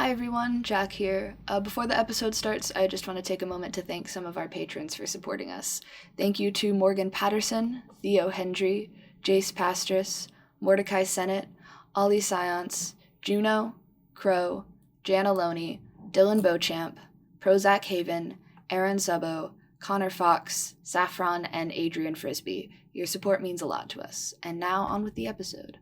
Hi everyone, Jack here. Before the episode starts, I just want to take a moment to thank some of our patrons for supporting us. Thank you to Morgan Patterson, Theo Hendry, Jace Pastris, Mordecai Sennett, Ollie Science, Juno, Crow, Jan Aloni, Dylan Beauchamp, Prozac Haven, Aaron Subbo, Connor Fox, Saffron, and Adrian Frisbee. Your support means a lot to us. And now on with the episode.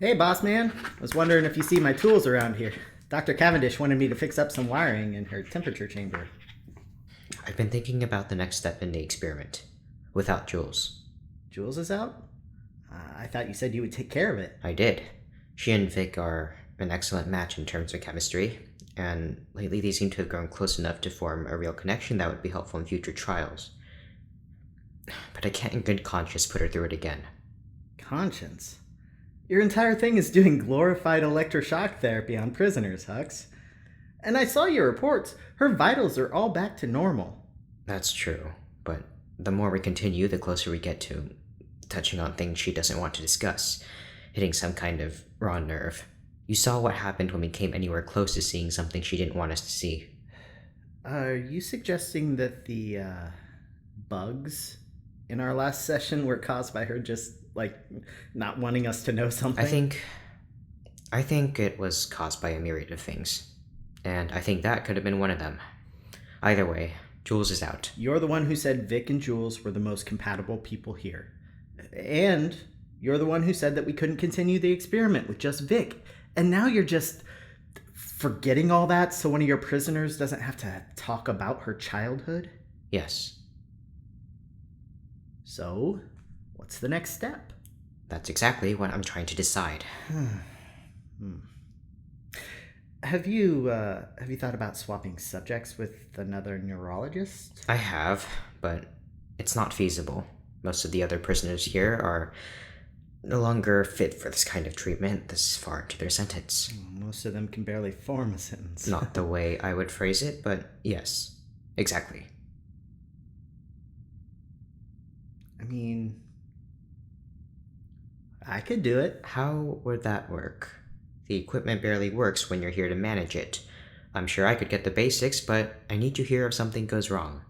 Hey, boss man. I was wondering if you see my tools around here. Dr. Cavendish wanted me to fix up some wiring in her temperature chamber. I've been thinking about the next step in the experiment. Without Jules. Jules is out? I thought you said you would take care of it. I did. She and Vic are an excellent match in terms of chemistry, and lately they seem to have grown close enough to form a real connection that would be helpful in future trials. But I can't in good conscience put her through it again. Conscience? Your entire thing is doing glorified electroshock therapy on prisoners, Hux. And I saw your reports. Her vitals are all back to normal. That's true, but the more we continue, the closer we get to touching on things she doesn't want to discuss, hitting some kind of raw nerve. You saw what happened when we came anywhere close to seeing something she didn't want us to see. Are you suggesting that the bugs in our last session were caused by her just not wanting us to know something? I think it was caused by a myriad of things. And I think that could have been one of them. Either way, Jules is out. You're the one who said Vic and Jules were the most compatible people here. And you're the one who said that we couldn't continue the experiment with just Vic. And now you're just forgetting all that so one of your prisoners doesn't have to talk about her childhood? Yes. So, what's the next step? That's exactly what I'm trying to decide. Have you thought about swapping subjects with another neurologist? I have, but it's not feasible. Most of the other prisoners here are no longer fit for this kind of treatment this far into their sentence. Most of them can barely form a sentence. Not the way I would phrase it, but yes, exactly. I mean, I could do it. How would that work? The equipment barely works when you're here to manage it. I'm sure I could get the basics, but I need you here if something goes wrong.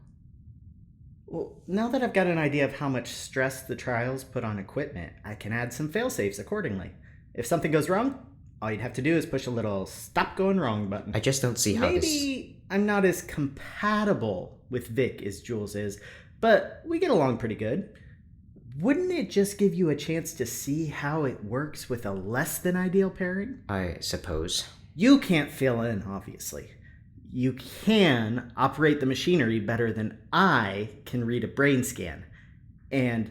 Well, now that I've got an idea of how much stress the trials put on equipment, I can add some fail-safes accordingly. If something goes wrong, all you'd have to do is push a little stop going wrong button. I just don't see how Maybe I'm not as compatible with Vic as Jules is, but we get along pretty good. Wouldn't it just give you a chance to see how it works with a less than ideal pairing? I suppose. You can't fill in, obviously. You can operate the machinery better than I can read a brain scan. And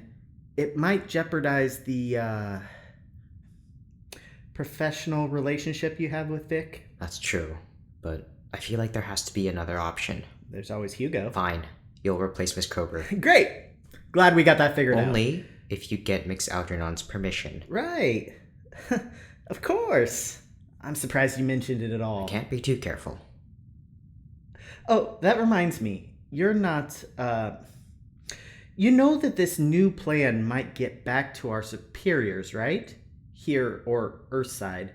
it might jeopardize the professional relationship you have with Vic. That's true, but I feel like there has to be another option. There's always Hugo. Fine. You'll replace Miss Kroger. Great! Glad we got that figured out. Only if you get Mix Algernon's permission. Right. Of course. I'm surprised you mentioned it at all. Can't be too careful. Oh, that reminds me. You're not, You know that this new plan might get back to our superiors, right? Here, or Earthside.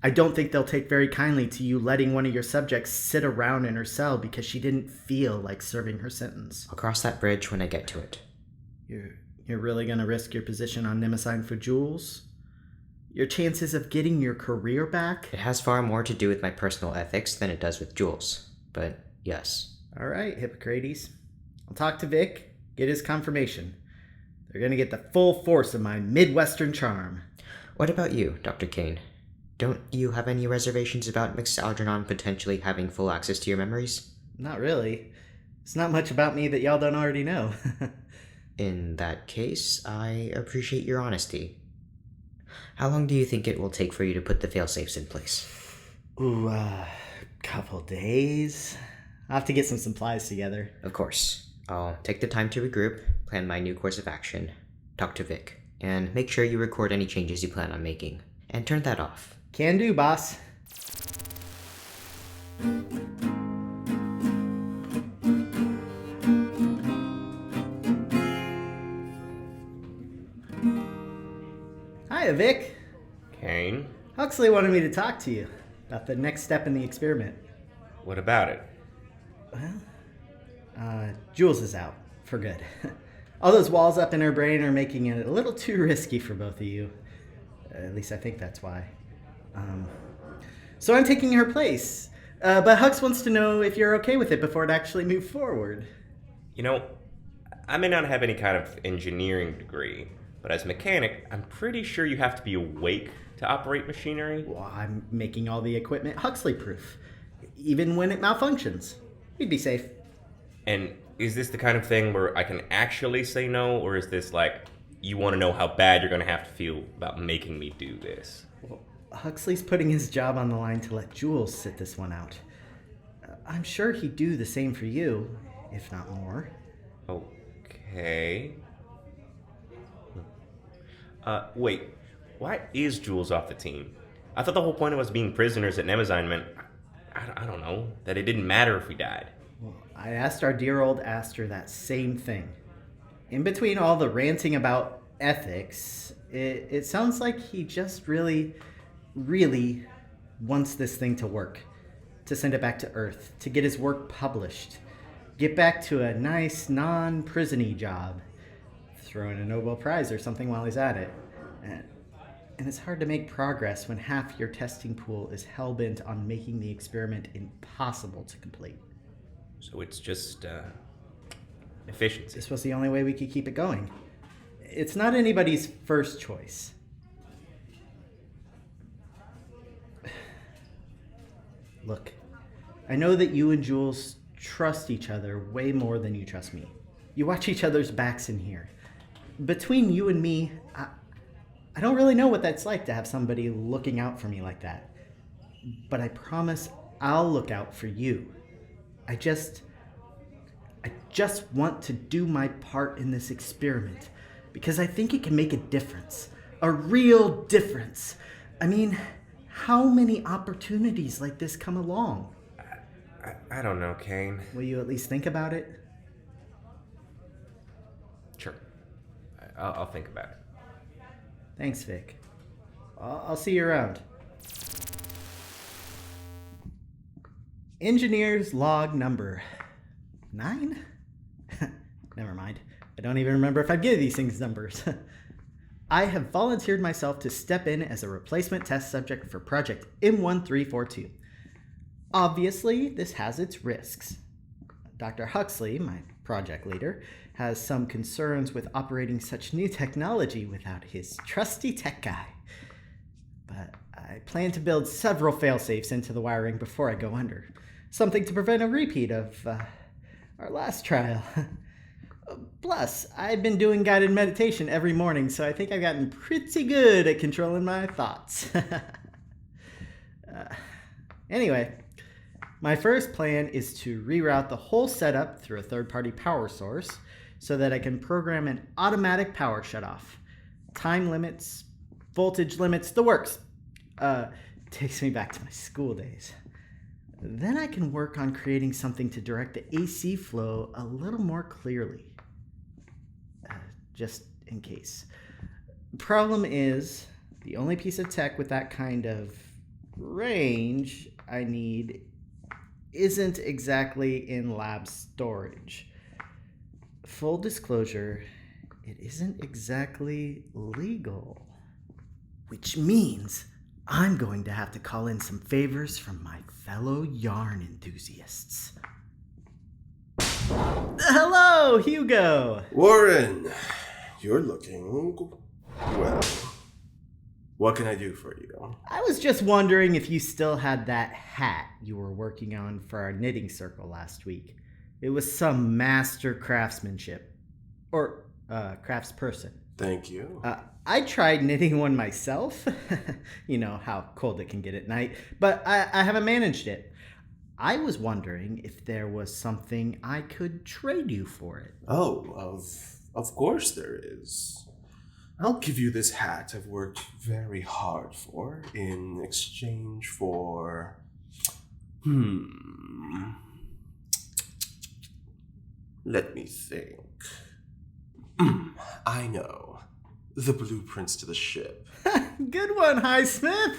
I don't think they'll take very kindly to you letting one of your subjects sit around in her cell because she didn't feel like serving her sentence. I'll cross that bridge when I get to it. You're really gonna risk your position on Mnemosyne for Jules? Your chances of getting your career back? It has far more to do with my personal ethics than it does with Jules, but Yes. All right, Hippocrates. I'll talk to Vic, get his confirmation. They're gonna get the full force of my Midwestern charm. What about you, Dr. Cain? Don't you have any reservations about Mr. Algernon potentially having full access to your memories? Not really. It's not much about me that y'all don't already know. In that case, I appreciate your honesty. How long do you think it will take for you to put the failsafes in place? Ooh, couple days. I'll have to get some supplies together. Of course. I'll take the time to regroup, plan my new course of action, talk to Vic, and make sure you record any changes you plan on making. And turn that off. Can do, boss. Hiya, Vic. Cain? Huxley wanted me to talk to you about the next step in the experiment. What about it? Jules is out for good. All those walls up in her brain are making it a little too risky for both of you. At least I think that's why. So I'm taking her place. But Hux wants to know if you're okay with it before it actually moves forward. You know, I may not have any kind of engineering degree, but as a mechanic, I'm pretty sure you have to be awake to operate machinery. Well, I'm making all the equipment Huxley-proof. Even when it malfunctions. We'd be safe. And is this the kind of thing where I can actually say no, or is this like, you want to know how bad you're going to have to feel about making me do this? Well, Huxley's putting his job on the line to let Jules sit this one out. I'm sure he'd do the same for you, if not more. Okay. Wait. Why is Jules off the team? I thought the whole point of us being prisoners at Mnemosyne meant, I don't know, that it didn't matter if we died. Well, I asked our dear old Aster that same thing. In between all the ranting about ethics, it sounds like he just really wants this thing to work. To send it back to Earth, to get his work published. Get back to a nice, non-prison-y job. Throw in a Nobel Prize or something while he's at it. And it's hard to make progress when half your testing pool is hell-bent on making the experiment impossible to complete. So it's just, efficiency. This was the only way we could keep it going. It's not anybody's first choice. Look, I know that you and Jules trust each other way more than you trust me. You watch each other's backs in here. Between you and me, I don't really know what that's like to have somebody looking out for me like that. But I promise I'll look out for you. I just want to do my part in this experiment because I think it can make a difference. A real difference. I mean, how many opportunities like this come along? I don't know, Cain. Will you at least think about it? Sure. I'll think about it. Thanks, Vic. I'll see you around. Engineer's log number 9? Never mind. I don't even remember if I give these things numbers. I have volunteered myself to step in as a replacement test subject for Project M1342. Obviously, this has its risks. Dr. Huxley, my project leader, has some concerns with operating such new technology without his trusty tech guy. But I plan to build several failsafes into the wiring before I go under. Something to prevent a repeat of our last trial. Plus, I've been doing guided meditation every morning, so I think I've gotten pretty good at controlling my thoughts. Anyway, my first plan is to reroute the whole setup through a third-party power source so that I can program an automatic power shutoff. Time limits, voltage limits, the works. Takes me back to my school days. Then I can work on creating something to direct the AC flow a little more clearly. Just in case. Problem is, the only piece of tech with that kind of range I need isn't exactly in lab storage. Full disclosure, it isn't exactly legal. Which means I'm going to have to call in some favors from my fellow yarn enthusiasts. Hello, Hugo. Warren, you're looking well. What can I do for you? I was just wondering if you still had that hat you were working on for our knitting circle last week. It was some master craftsmanship. Or, craftsperson. Thank you. I tried knitting one myself. You know how cold it can get at night. But I haven't managed it. I was wondering if there was something I could trade you for it. Oh, of course there is. I'll give you this hat I've worked very hard for in exchange for... Let me think. I know. The blueprints to the ship. Good one, Highsmith.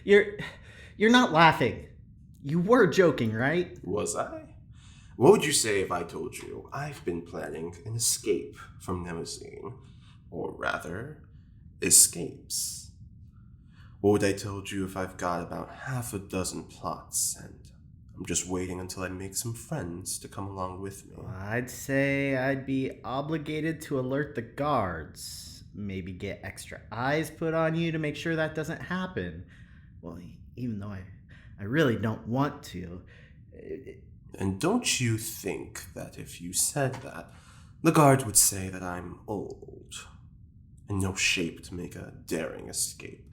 You're not laughing. You were joking, right? Was I? What would you say if I told you I've been planning an escape from Mnemosyne? Or rather, escapes. What would I told you if I've got about half a dozen plots and I'm just waiting until I make some friends to come along with me? I'd say I'd be obligated to alert the guards. Maybe get extra eyes put on you to make sure that doesn't happen. Well, even though I really don't want to. And don't you think that if you said that, the guards would say that I'm old and no shape to make a daring escape?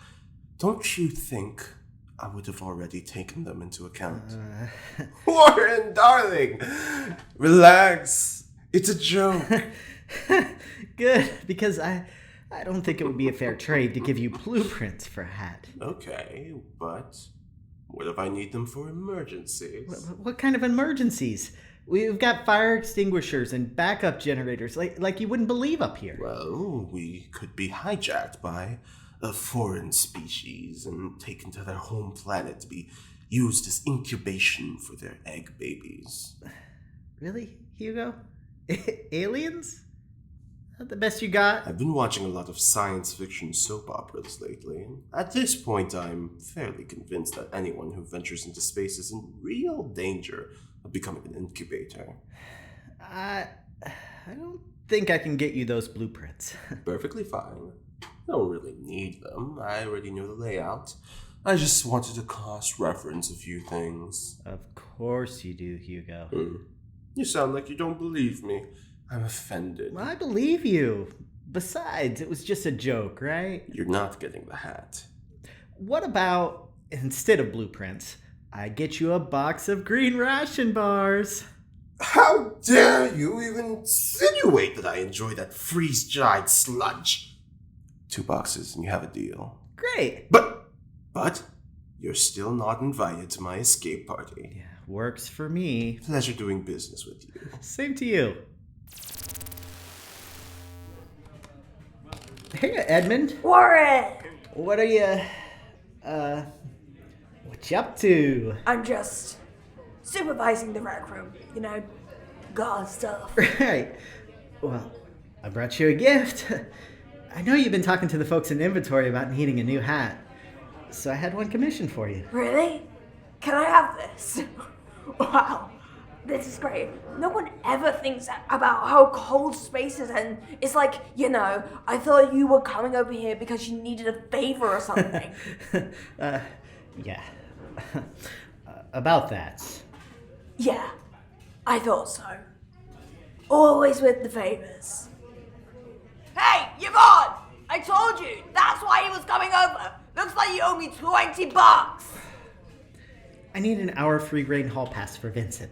Don't you think I would have already taken them into account? Warren, darling! Relax. It's a joke. Good, because I don't think it would be a fair trade to give you blueprints for a hat. Okay, but what if I need them for emergencies? What kind of emergencies? We've got fire extinguishers and backup generators like you wouldn't believe up here. Well, we could be hijacked by a foreign species and taken to their home planet to be used as incubation for their egg babies. Really, Hugo? Aliens? That the best you got? I've been watching a lot of science fiction soap operas lately, and at this point I'm fairly convinced that anyone who ventures into space is in real danger of becoming an incubator. I don't think I can get you those blueprints. Perfectly fine. I don't really need them. I already know the layout. I just wanted to cross-reference a few things. Of course you do, Hugo. You sound like you don't believe me. I'm offended. Well, I believe you. Besides, it was just a joke, right? You're not getting the hat. What about, instead of blueprints, I get you a box of green ration bars? How dare you even insinuate that I enjoy that freeze-dried sludge? 2 boxes and you have a deal. Great. But you're still not invited to my escape party. Yeah, works for me. Pleasure doing business with you. Same to you. Hey, Edmund. Warren! What are you, what you up to? I'm just supervising the rec room, you know, God stuff. Right. Well, I brought you a gift. I know you've been talking to the folks in inventory about needing a new hat, so I had one commissioned for you. Really? Can I have this? Wow, this is great. No one ever thinks about how cold space is, and it's like, you know, I thought you were coming over here because you needed a favor or something. Yeah. About that. Yeah, I thought so. Always with the favors. Hey, Yvonne! I told you! That's why he was coming over! Looks like you owe me $20! I need an hour free grain hall pass for Vincent.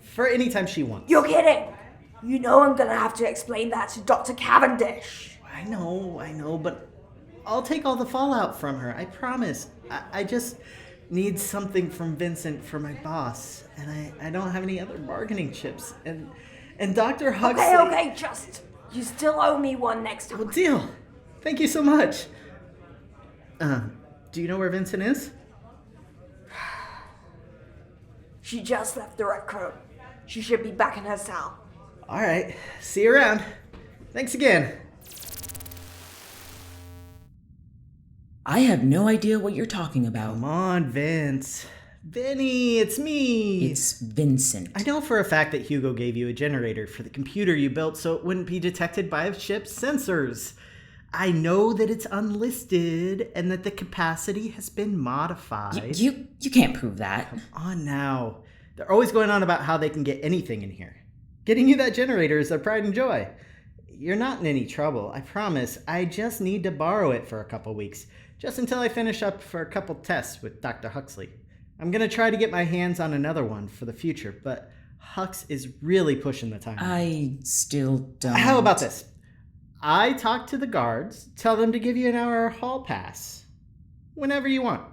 For any time she wants. You're kidding! You know I'm gonna have to explain that to Dr. Cavendish. I know, but I'll take all the fallout from her, I promise. I just need something from Vincent for my boss, and I don't have any other bargaining chips. And Dr. Huxley... Okay, you still owe me one next time. Well, deal. Thank you so much. Do you know where Vincent is? She just left the rec room. She should be back in her cell. All right. See you around. Thanks again. I have no idea what you're talking about. Come on, Vince. Vinny, it's me. It's Vincent. I know for a fact that Hugo gave you a generator for the computer you built so it wouldn't be detected by a ship's sensors. I know that it's unlisted and that the capacity has been modified. You can't prove that. Come on now. They're always going on about how they can get anything in here. Getting you that generator is their pride and joy. You're not in any trouble, I promise. I just need to borrow it for a couple weeks, just until I finish up for a couple tests with Dr. Huxley. I'm going to try to get my hands on another one for the future, but Hux is really pushing the time. I still don't... How about this? I talk to the guards, tell them to give you an hour hall pass. Whenever you want.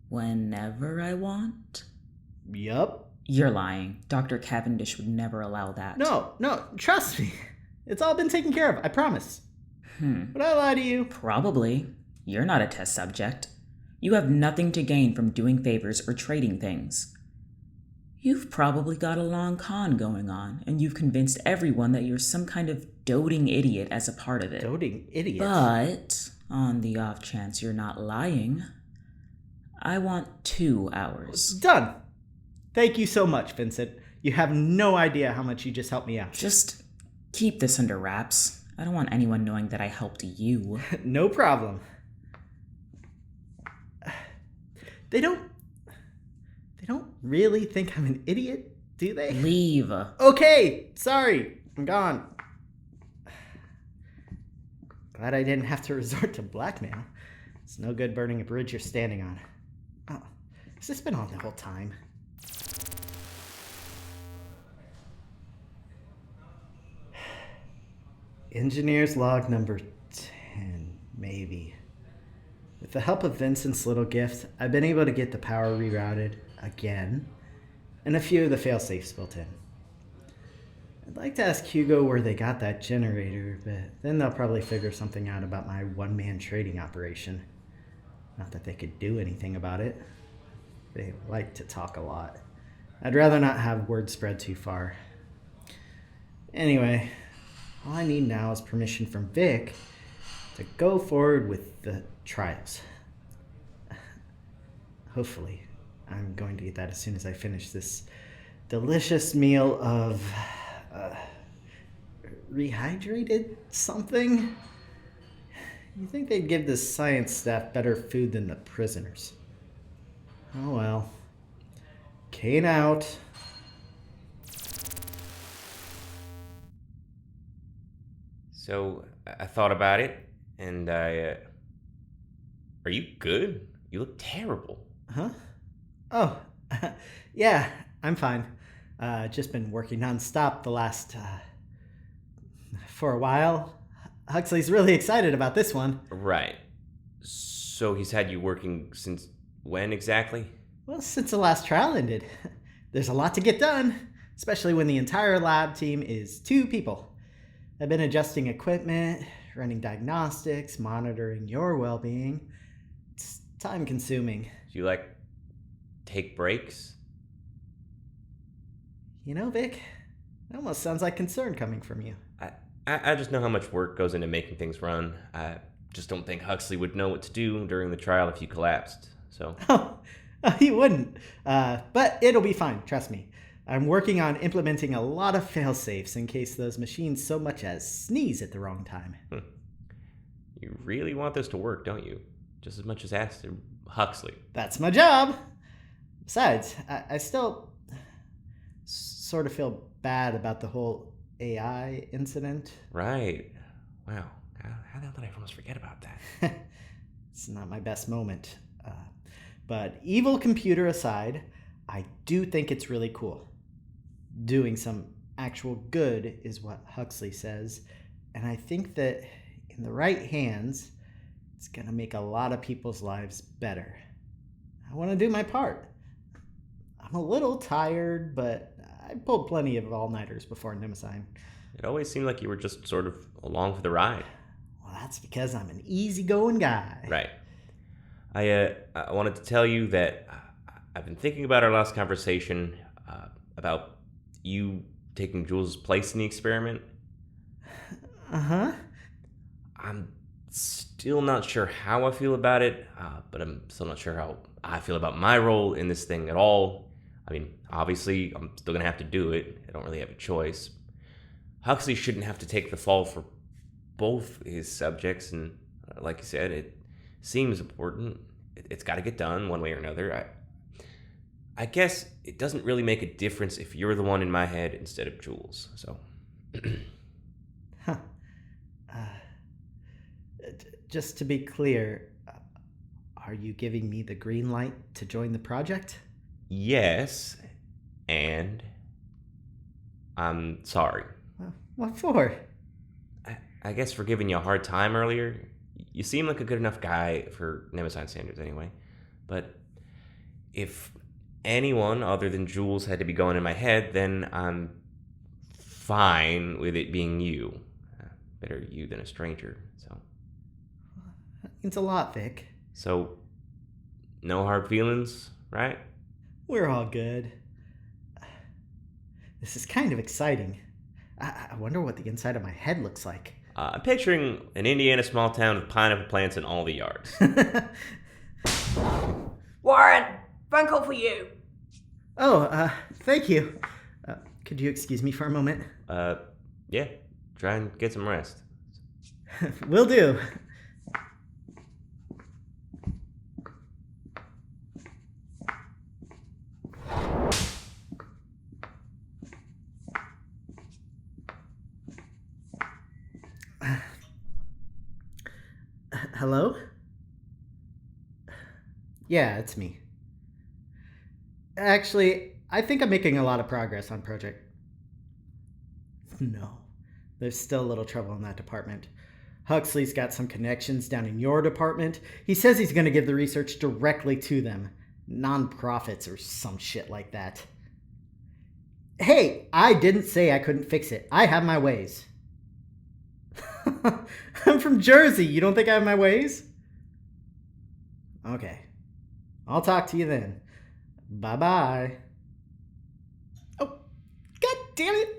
Whenever I want? Yup. You're lying. Dr. Cavendish would never allow that. No, trust me. It's all been taken care of, I promise. Would I lie to you? Probably. You're not a test subject. You have nothing to gain from doing favors or trading things. You've probably got a long con going on, and you've convinced everyone that you're some kind of doting idiot as a part of it. Doting idiot? But, on the off chance you're not lying, I want 2 hours. Done. Thank you so much, Vincent. You have no idea how much you just helped me out. Just keep this under wraps. I don't want anyone knowing that I helped you. No problem. They don't really think I'm an idiot, do they? Leave. Okay, sorry. I'm gone. Glad I didn't have to resort to blackmail. It's no good burning a bridge you're standing on. Oh, has this been on the whole time? Engineer's log number 10, maybe. With the help of Vincent's little gift, I've been able to get the power rerouted again, and a few of the failsafes built in. I'd like to ask Hugo where they got that generator, but then they'll probably figure something out about my one-man trading operation. Not that they could do anything about it. They like to talk a lot. I'd rather not have word spread too far. Anyway, all I need now is permission from Vic to go forward with the trials. Hopefully, I'm going to get that as soon as I finish this delicious meal of rehydrated something. You think they'd give the science staff better food than the prisoners? Oh well. Cain out. So, I thought about it, and are you good? You look terrible. Huh? Oh, yeah, I'm fine. Just been working nonstop the last, for a while. Huxley's really excited about this one. Right. So he's had you working since when exactly? Well, since the last trial ended. There's a lot to get done, especially when the entire lab team is 2 people. I've been adjusting equipment, running diagnostics, monitoring your well-being. It's time-consuming. Do you, take breaks? You know, Vic, it almost sounds like concern coming from you. I just know how much work goes into making things run. I just don't think Huxley would know what to do during the trial if you collapsed, so... Oh, he wouldn't. But it'll be fine, trust me. I'm working on implementing a lot of fail-safes in case those machines so much as sneeze at the wrong time. You really want this to work, don't you? Just as much as asked Huxley. That's my job! Besides, I still sort of feel bad about the whole AI incident. Right. Wow. How the hell did I almost forget about that? It's not my best moment. But evil computer aside, I do think it's really cool. Doing some actual good is what Huxley says, and I think that in the right hands, it's gonna make a lot of people's lives better. I want to do my part. I'm a little tired, but I pulled plenty of all-nighters before Mnemosyne. It always seemed like you were just sort of along for the ride. Well, that's because I'm an easygoing guy. Right. I wanted to tell you that I've been thinking about our last conversation about you taking Jules' place in the experiment. Uh-huh. I'm Still not sure how I feel about it, but I'm still not sure how I feel about my role in this thing at all. I mean, obviously, I'm still gonna have to do it. I don't really have a choice. Huxley shouldn't have to take the fall for both his subjects, and like you said, it seems important. It's got to get done one way or another. I guess it doesn't really make a difference if you're the one in my head instead of Jules, so... Huh. Just to be clear, are you giving me the green light to join the project? Yes, and I'm sorry. What for? I guess for giving you a hard time earlier. You seem like a good enough guy for Mnemosyne standards anyway. But if anyone other than Jules had to be going in my head, then I'm fine with it being you. Better you than a stranger, so... That means a lot, Vic. So, no hard feelings, right? We're all good. This is kind of exciting. I wonder what the inside of my head looks like. I'm picturing an Indiana small town with pineapple plants in all the yards. Warren, phone call for you. Oh, thank you. Could you excuse me for a moment? Yeah. Try and get some rest. Will do. Hello? Yeah, it's me. Actually, I think I'm making a lot of progress on project. No, there's still a little trouble in that department. Huxley's got some connections down in your department. He says he's going to give the research directly to them. Non-profits or some shit like that. Hey, I didn't say I couldn't fix it. I have my ways. I'm from Jersey. You don't think I have my ways? Okay. I'll talk to you then. Bye-bye. Oh, god damn it.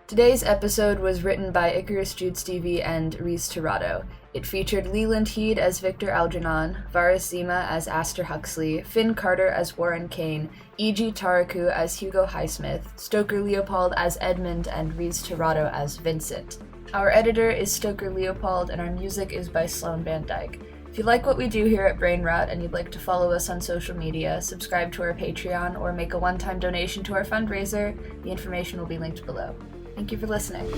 Today's episode was written by Icarus, Jude, Stevie, and Rhys Tirado. It featured Leland as Victor Algernon, Varis Zima as Aster Huxley, Finn Carter as Warren Cain, E.G. Tariku as Hugo Highsmith, Stoker Leopold as Edmund, and Rhys Tirado as Vincent. Our editor is Stoker Leopold, and our music is by Sloan Van Dyke. If you like what we do here at Brainrot and you'd like to follow us on social media, subscribe to our Patreon, or make a one-time donation to our fundraiser, the information will be linked below. Thank you for listening.